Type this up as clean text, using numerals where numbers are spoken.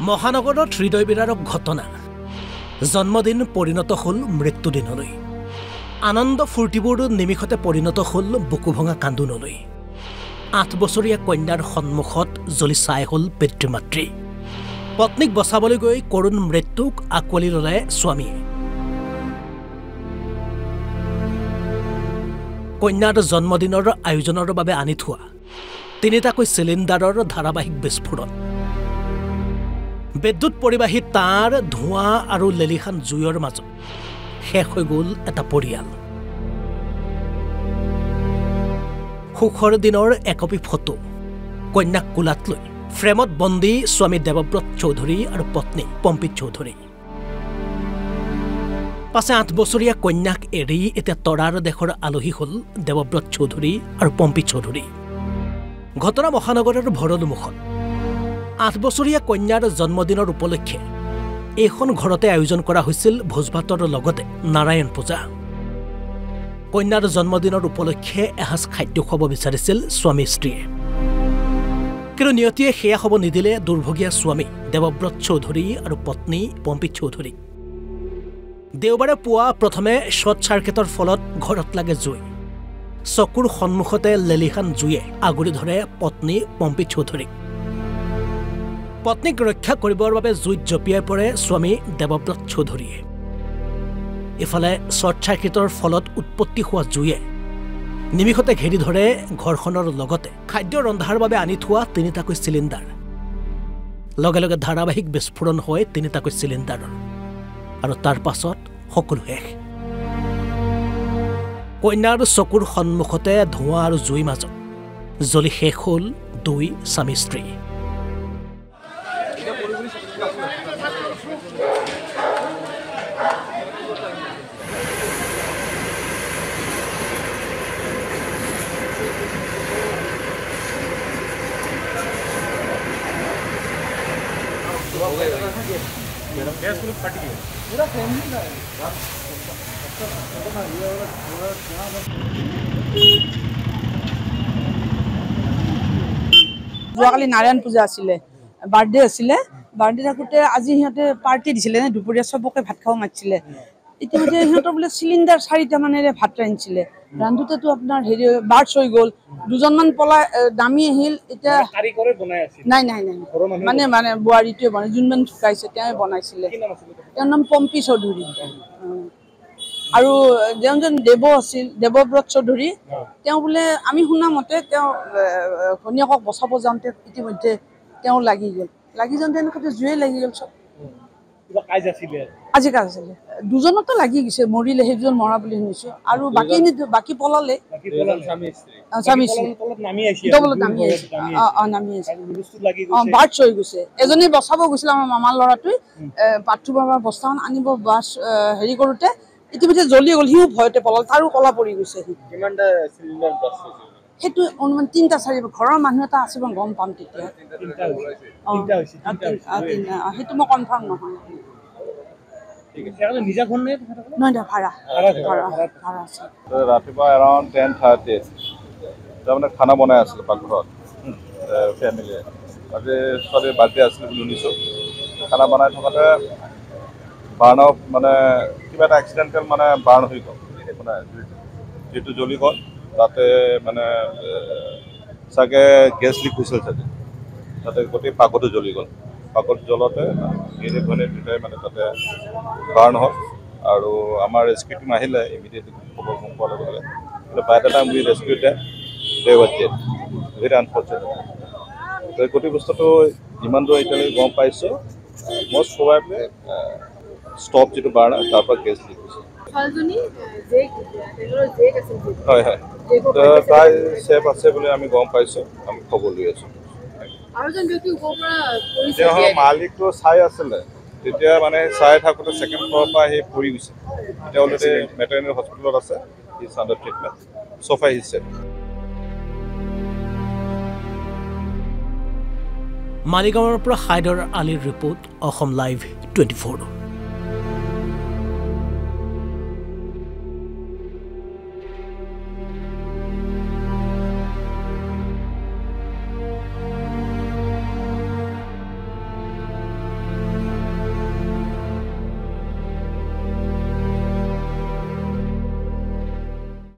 মহানগৰত হৃদয় বিদাৰক ঘটনা জন্মদিন পৰিণত হ'ল মৃত্যুদিনলৈ আনন্দ ফূৰ্তিবোৰ নিমিষতে পৰিণত হ'ল বুকুভঙা কান্দোনলৈ 8 বছৰীয়া কন্যাৰ সন্মুখত জ্বলি চাই হ'ল পিতৃ-মাতৃ পত্নীক বচাবলৈ গৈ কৰুণ মৃত্যুক আকোৱালি ল'লে স্বামীয়ে কন্যাৰ জন্মদিনৰ আয়োজনৰ বাবে আনি থোৱা তিনিটাকৈ চিলিণ্ডাৰৰ ধাৰাবাহিক বিস্ফোৰণ বিদ্যুৎ পৰিবাহী তাঁৰ ধোঁৱা আৰু লেলিহান জুইৰ মাজত শেষ হৈ গ'ল এটা পৰিয়াল সুখৰ দিনৰ একপি ফটো কন্যাক কোলাত লৈ ফ্ৰেমত বন্দী স্বামী দেৱব্ৰত চৌধুৰী আৰু পত্নী পম্পিত চৌধুৰী পাছে 8 বছৰীয়া কন্যাক এৰি এতিয়া তৰাৰ দেশৰ আলহী হ'ল দেৱব্ৰত চৌধুৰী আৰু পম্পিত চৌধুৰী ঘটনা মহানগৰৰ ভৰলুমুখত 8 বছৰীয়া কন্যাৰ জন্মদিনৰ উপলক্ষে এখন ঘৰতে আয়োজন কৰা হৈছিল ভোজ-ভাতৰ লগতে নাৰায়ণ পূজা কন্যাৰ জন্মদিনৰ উপলক্ষে এসাঁজ খাদ্য খাব বিচাৰিছিল স্বামী স্ত্ৰীয়ে কিন্তু নিয়তিয়ে সেয়া হ'ব নিদিলে দুৰ্ভগীয়া স্বামী দেৱব্ৰত চৌধুৰী আৰু পত্নী পম্পিত চৌধুৰী দেওবাৰে পুৱা প্ৰথমে শ্বৰ্ট চাৰ্কিটৰ ফলত ঘৰত লাগে জুই চকুৰ সন্মুখতে লেলিহান জুয়ে আগুৰি ধৰে পত্নী পম্পিত চৌধুৰী পত্নীক ৰক্ষা কৰিবৰ বাবে জুইত জঁপিয়াই পৰে স্বামী দেৱব্ৰত চৌধুৰীয়ে ইফালে শ্বৰ্ট চাৰ্কিটৰ ফলত উৎপত্তি হোৱা জুয়ে নিমিষতে ঘেৰি ধৰে ঘৰখনৰ লগতে খাদ্য ৰন্ধাৰ বাবে আনি থোৱা তিনিটাকৈ চিলিণ্ডাৰ লগে লগে ধাৰাবাহিক বিস্ফোৰণ হয় তিনিটাকৈ চিলিণ্ডাৰৰ আৰু তাৰ পাছত সকলো শেষ কন্যাৰ চকুৰ সন্মুখতে ধোঁৱা আৰু জুই মাজত জ্বলি শেষ হ'ল দুই স্বামী স্ত্ৰী যোৱাকালি নাৰায়ণ পূজা আছিলে বাৰ্থডে আছিলে বাৰ্থডে থাকোঁতে আজি সিহঁতে পাৰ্টি দিছিলে দুপৰীয়া চবকে ভাত খাব মাতিছিলে ইতিমধ্যে সিহঁতৰ বোলে চিলিণ্ডাৰ 4টা মানেৰে ভাত ৰান্ধিছিলে ৰান্ধোতেতো আপোনাৰ হেৰি বাৰ্চ হৈ গ'ল দুজনমান পলাই দামী আহিল এতিয়া নাই মানে বোৱাৰীটোৱে বনাই যোনমান ঢুকাইছে তেওঁ বনাইছিলে তেওঁৰ নাম পম্পী চৌধুৰী আৰু যোনজন দেৱ আছিল দেৱব্ৰত চৌধুৰী তেওঁ বোলে আমি শুনা মতে তেওঁ ঘনীয়েকক বচাব যাওঁতে ইতিমধ্যে তেওঁ লাগি যাওঁতে এনেকৈ জুয়ে লাগি গ'ল চব আজি কাজ আছিলে দুজনতো লাগি গৈছে মৰিলে সেইজন মৰা বুলি শুনিছো আৰু বাকী পলালে স্বামী বাৰ্চ হৈ গৈছে এজনী বচাব গৈছিল আমাৰ মামাৰ ল'ৰাটোৱে বাথৰুমৰ বস্তাখন আনিব বাছ হেৰি কৰোঁতে ইতিমধ্যে জ্বলি গ'ল সিও ভয়তে পলাল তাৰো কলা পৰি গৈছে সেইটো অনুমান 3টা 4 ঘৰৰ মানুহ এটা আছে মই গম পাম তেতিয়া সেইটো মই কনফাৰ্ম নহয় ৰাতিপুৱা এৰাউণ্ড 10:30 তাৰমানে খানা বনাই আছিলে পাকঘৰত ফেমিলিয়ে আজি ছোৱালীৰ বাৰ্থডে আছিলে বুলি শুনিছোঁ খানা বনাই থকাতে বাৰ্ণ মানে কিবা এটা এক্সিডেণ্টেল মানে বাৰ্ণ হৈ গ'ল একো নাই যিটো জ্বলি গ'ল তাতে মানে চাগে গেছ লিক হৈছিল চাগে তাতে গোটেই পাকতো জ্বলি গ'ল পাকত জ্বলতে ঘনে দুটাই মানে তাতে বাৰ্ণ হ'ল আৰু আমাৰ ৰেস্কিউ টিম আহিলে ইমিডিয়েটলি খবৰ গম পোৱাৰ লগে লগে কিন্তু by the time we rescued them they were dead very unfortunate গোটেই বস্তুটো যিমান দূৰ এতিয়ালৈকে গম পাইছোঁ মষ্ট প্ৰবাবলি ষ্টপ যিটো বাৰ্ণ তাৰ পৰা গেছ লিক হৈছে হয় তাই ছেফ আছে বুলি আমি গম পাইছোঁ আমি খবৰ লৈ আছোঁ মালিকটো চাই আছিলে তেতিয়া মানে চাই থাকোঁতে ছেকেণ্ড ফ্ল'ৰৰ পৰা আহি পৰি গৈছে এতিয়া অলৰেডি ভেটেৰিনেৰী হস্পিটেলত আছে ইজ আণ্ডাৰ ট্ৰিটমেণ্ট চফাই হিছে মালিগাঁৱৰ পৰা হাইদৰ আলীৰ ৰিপৰ্ট অসম লাইভ 24